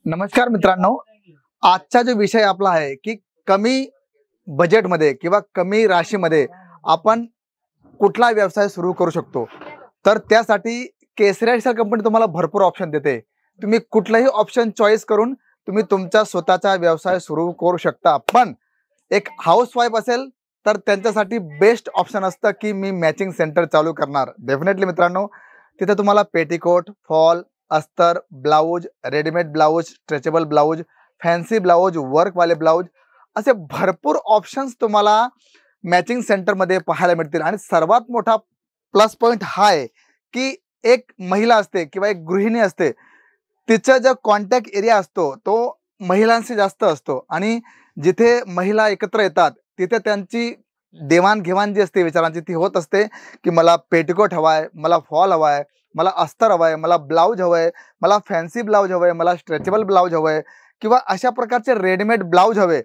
नमस्कार मित्रांनो, आजचा जो विषय आपला आहे की कमी बजेटमध्ये किंवा कमी राशीमध्ये आपण कुठला व्यवसाय सुरू करू शकतो. तर त्यासाठी केसरी एक्सेल कंपनी तुम्हाला भरपूर ऑप्शन देते. तुम्ही कुठलाही ऑप्शन चॉईस करून तुम्ही तुमचा स्वतःचा व्यवसाय सुरू करू शकता. पण एक हाऊसवाईफ असेल तर त्यांच्यासाठी बेस्ट ऑप्शन असतं की मी मॅचिंग सेंटर चालू करणार. डेफिनेटली मित्रांनो, तिथे तुम्हाला पेटीकोट, फॉल, अस्तर, blouse, readymade blouse, stretchable blouse, fancy blouse, वर्कवाले ब्लाऊज असे भरपूर ऑप्शन्स तुम्हाला मॅचिंग सेंटरमध्ये पाहायला मिळतील. आणि सर्वात मोठा प्लस पॉईंट हा आहे की एक महिला असते किंवा एक गृहिणी असते, तिचा जो कॉन्टॅक्ट एरिया असतो तो महिलांशी जास्त असतो. आणि जिथे महिला एकत्र येतात तिथे त्यांची देवाणघेवाण जी असते विचारांची ती होत असते की मला पेटीकोट हवाय, मला फॉल हवाय, मला अस्तर हवंय, मला ब्लाऊज हवंय, मला फॅन्सी ब्लाऊज हवंय, मला स्ट्रेचेबल ब्लाऊज हवंय किंवा अशा प्रकारचे रेडीमेड ब्लाऊज हवे.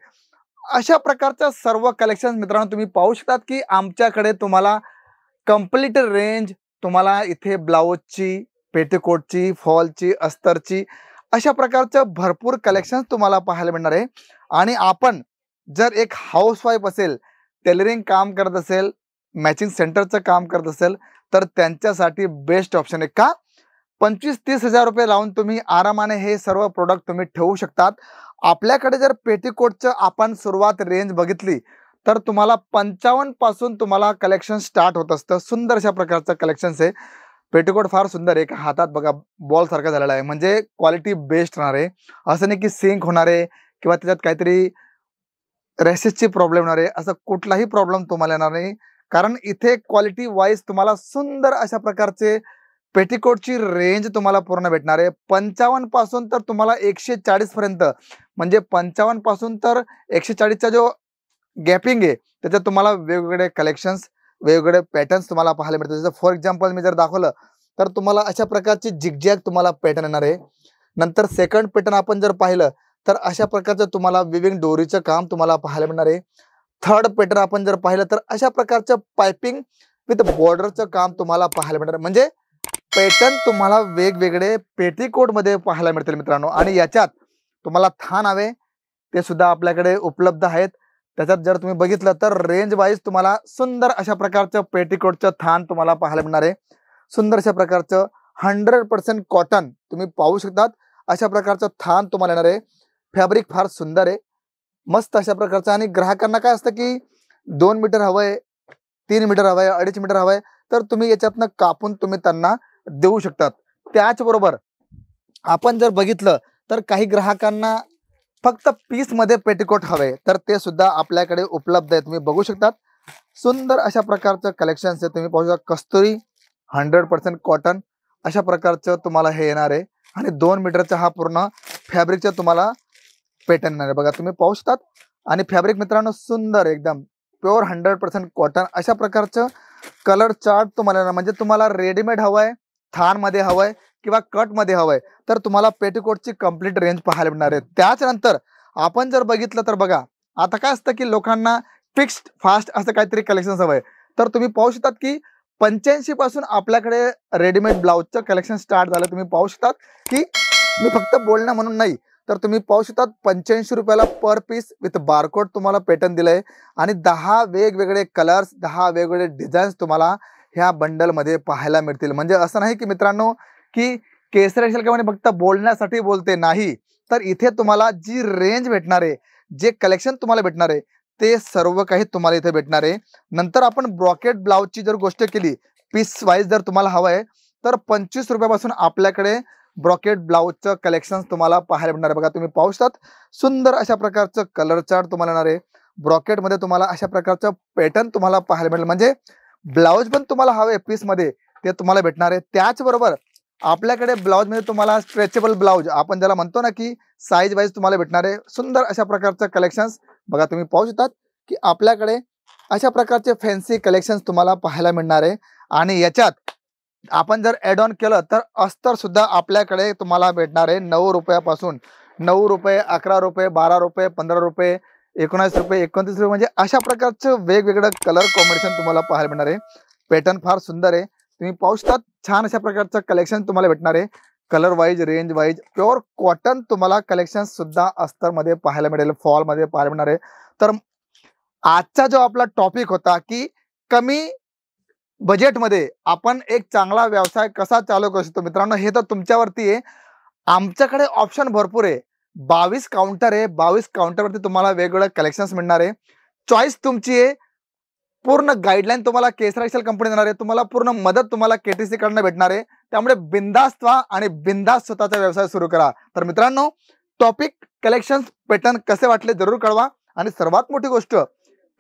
अशा प्रकारच्या सर्व कलेक्शन मित्रांनो तुम्ही पाहू शकतात की आमच्याकडे तुम्हाला कंप्लीट रेंज तुम्हाला इथे ब्लाऊजची, पेटीकोटची, फॉलची, अस्तरची अशा प्रकारचं भरपूर कलेक्शन तुम्हाला पाहायला मिळणार आहे. आणि आपण जर एक हाऊसवाईफ असेल, टेलरिंग काम करत असेल, मॅचिंग सेंटरचं काम करत असेल तर त्यांच्यासाठी बेस्ट ऑप्शन आहे. का 25-30 हजार रुपये लावून तुम्ही आरामाने हे सर्व प्रोडक्ट तुम्ही ठेवू शकतात. आपल्याकडे जर पेटीकोटचं आपण सुरुवात रेंज बघितली तर तुम्हाला 55 पासून तुम्हाला कलेक्शन स्टार्ट होत असतं. सुंदर अशा प्रकारचं कलेक्शन्स आहे. पेटीकोट फार सुंदर आहे. एका हातात बघा बॉल सारखा झालेला आहे, म्हणजे क्वालिटी बेस्ट राहणार आहे. असं नाही की सिंक होणार आहे किंवा त्याच्यात काहीतरी रॅशेसची प्रॉब्लेम येणार आहे, असं कुठलाही प्रॉब्लेम तुम्हाला येणार नाही. कारण इथे क्वालिटी वाईज तुम्हाला सुंदर अशा प्रकारचे पेटीकोटची रेंज तुम्हाला पूर्ण भेटणार आहे. 55 पासून तर तुम्हाला 140 पर्यंत, म्हणजे 55 पासून तर 140चा जो गॅपिंग आहे त्याच्यात तुम्हाला वेगवेगळे कलेक्शन्स, वेगवेगळे पॅटर्न्स तुम्हाला पाहायला मिळतात. जसं फॉर एक्झाम्पल मी जर दाखवलं तर तुम्हाला अशा प्रकारची झिगझॅग तुम्हाला पॅटर्न येणार आहे. नंतर सेकंड पॅटर्न आपण जर पाहिलं तर अशा प्रकारचं तुम्हाला विविंग डोरीचं काम तुम्हाला पाहायला मिळणार आहे. थर्ड पॅटर्न आपण जर पाहिलं तर अशा प्रकारचं पाइपिंग विथ बॉर्डरचं काम तुम्हाला पाहायला मिळणार आहे. म्हणजे पॅटर्न तुम्हाला वेगवेगळे पेटीकोटमध्ये पाहायला मिळतील मित्रांनो. आणि याच्यात तुम्हाला थान हवे ते सुद्धा आपल्याकडे उपलब्ध आहेत. त्याच्यात जर तुम्ही बघितलं तर रेंज वाईज तुम्हाला सुंदर अशा प्रकारचं पेटीकोटचं थान तुम्हाला पाहायला मिळणार आहे. सुंदर अशा प्रकारचं 100% कॉटन तुम्ही पाहू शकतात. अशा प्रकारचं थान तुम्हाला येणार आहे. फॅब्रिक फार सुंदर आहे, मस्त अशा प्रकारचं. आणि ग्राहकांना काय असतं की 2 मीटर हवंय, 3 मीटर हवंय, 2.5 मीटर हवंय, तर तुम्ही याच्यातनं कापून तुम्ही त्यांना देऊ शकतात. त्याचबरोबर आपण जर बघितलं तर काही ग्राहकांना फक्त पीसमध्ये पेटीकोट हवे तर ते सुद्धा आपल्याकडे उपलब्ध आहे. तुम्ही बघू शकतात सुंदर अशा प्रकारचं कलेक्शन्स आहे. तुम्ही पाहू शकता कस्तुरी 100% कॉटन अशा प्रकारचं तुम्हाला हे येणार आहे. आणि 2 मीटरचा हा पूर्ण फॅब्रिकचा तुम्हाला पॅटर्न येणार आहे. बघा तुम्ही पाहू शकतात. आणि फॅब्रिक मित्रांनो सुंदर एकदम प्युअर 100% कॉटन अशा प्रकारचं कलर चार्ट तुम्हाला येणार. म्हणजे तुम्हाला रेडीमेड हवंय, थानमध्ये हवंय किंवा कटमध्ये हवंय तर तुम्हाला पेटीकोटची कंप्लीट रेंज पाहायला मिळणार आहे. त्याच्यानंतर आपण जर बघितलं तर बघा आता काय असतं की लोकांना फिक्स्ड फास्ट असं काहीतरी कलेक्शन हवंय तर तुम्ही पाहू शकतात की 85 पासून आपल्याकडे रेडीमेड ब्लाऊजचं कलेक्शन स्टार्ट झालं. तुम्ही पाहू शकतात की मी फक्त बोलणं म्हणून नाही तर तुम्ही पाहू शकतात 85 रुपयाला पर पीस विथ बारकोड तुम्हाला पॅटर्न दिलंय. आणि 10 वेगवेगळे कलर्स, 10 वेगवेगळे डिझाईन्स तुम्हाला ह्या बंडलमध्ये पाहायला मिळतील. म्हणजे असं नाही की मित्रांनो की केसरी एक्सेल कंपनी फक्त बोलण्यासाठी बोलते, नाही तर इथे तुम्हाला जी रेंज भेटणार आहे, जे कलेक्शन तुम्हाला भेटणार आहे ते सर्व काही तुम्हाला इथे भेटणार आहे. नंतर आपण ब्रॉकेट ब्लाऊजची जर गोष्ट केली, पीस वाईज जर तुम्हाला हवं आहे तर 25 रुपयापासून आपल्याकडे ब्रॉकेट ब्लाऊजचं कलेक्शन तुम्हाला पाहायला मिळणार आहे. बघा तुम्ही पाहू शकतात सुंदर अशा प्रकारचं कलर चार्ट तुम्हाला येणार आहे. ब्रॉकेटमध्ये तुम्हाला अशा प्रकारचं पॅटर्न तुम्हाला पाहायला मिळेल. म्हणजे ब्लाऊज पण तुम्हाला हवे पीसमध्ये ते तुम्हाला भेटणार आहे. त्याचबरोबर आपल्याकडे ब्लाऊजमध्ये तुम्हाला स्ट्रेचेबल ब्लाऊज आपण ज्याला म्हणतो ना की साईज वाईज तुम्हाला भेटणार आहे. सुंदर अशा प्रकारचं कलेक्शन्स बघा तुम्ही पाहू शकतात की आपल्याकडे अशा प्रकारचे फॅन्सी कलेक्शन्स तुम्हाला पाहायला मिळणार आहे. आणि याच्यात आपण जर ॲड ऑन केलं तर अस्तर सुद्धा आपल्याकडे तुम्हाला भेटणार आहे 9 रुपयापासून. 9 रुपये, 11 रुपये, 12 रुपये, 15 रुपये, 19 रुपये, 29 रुपये, म्हणजे अशा प्रकारचं वेगवेगळं कलर कॉम्बिनेशन तुम्हाला पाहायला मिळणार आहे. पॅटर्न फार सुंदर आहे. तुम्ही पाहू शकता छान अशा प्रकारचं कलेक्शन तुम्हाला भेटणार आहे. Colour wise, range wise pure cotton तुम्हाला कलेक्शन सुद्धा अस्तरमध्ये पाहायला मिळेल, फॉलमध्ये पाहायला मिळणार आहे. तर आजचा जो आपला टॉपिक होता की कमी बजेटमध्ये आपण एक चांगला व्यवसाय कसा चालू करू शकतो. मित्रांनो, हे तर तुमच्यावरती आहे. आमच्याकडे ऑप्शन भरपूर आहे. 22 काउंटर आहे. 22 काउंटरवरती तुम्हाला वेगवेगळे कलेक्शन्स मिळणार आहे. चॉईस तुमची आहे. पूर्ण गाईडलाईन तुम्हाला केसर एक्सेल कंपनी देणार आहे. तुम्हाला पूर्ण मदत तुम्हाला KTC कडनं भेटणार आहे. त्यामुळे बिंदास्त व्हा आणि बिंदास्त स्वतःचा व्यवसाय सुरू करा. तर मित्रांनो, टॉपिक, कलेक्शन, पॅटर्न कसे वाटले जरूर कळवा. आणि सर्वात मोठी गोष्ट,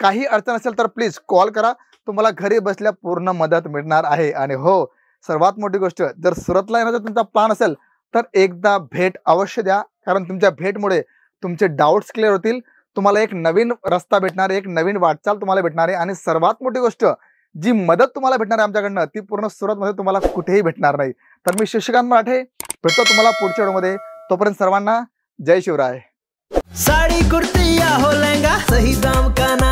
काही अडचण असेल तर प्लीज कॉल करा. तुम्हाला घरी बसल्या पूर्ण मदत मिळणार आहे. आणि हो, सर्वात मोठी गोष्ट, जर सुरतला येण्याचा तुमचा प्लॅन असेल तर एकदा भेट अवश्य द्या. कारण तुमच्या भेटमुळे तुमचे डाऊट्स क्लिअर होतील. तुम्हाला एक नवीन रस्ता भेटणार आहे, एक नवीन वाटचाल तुम्हाला भेटणार आहे. आणि सर्वात मोठी गोष्ट, जी मदत तुम्हाला भेटणार आहे आमच्याकडनं, ती पूर्ण सुरतमध्ये तुम्हाला कुठेही भेटणार नाही. तर मी शशिकांत मराठे भेटतो तुम्हाला पुढच्या व्हिडिओमध्ये. तोपर्यंत सर्वांना जय शिवराय. साड़ी कुर्ती या हो लहंगा, सही दाम का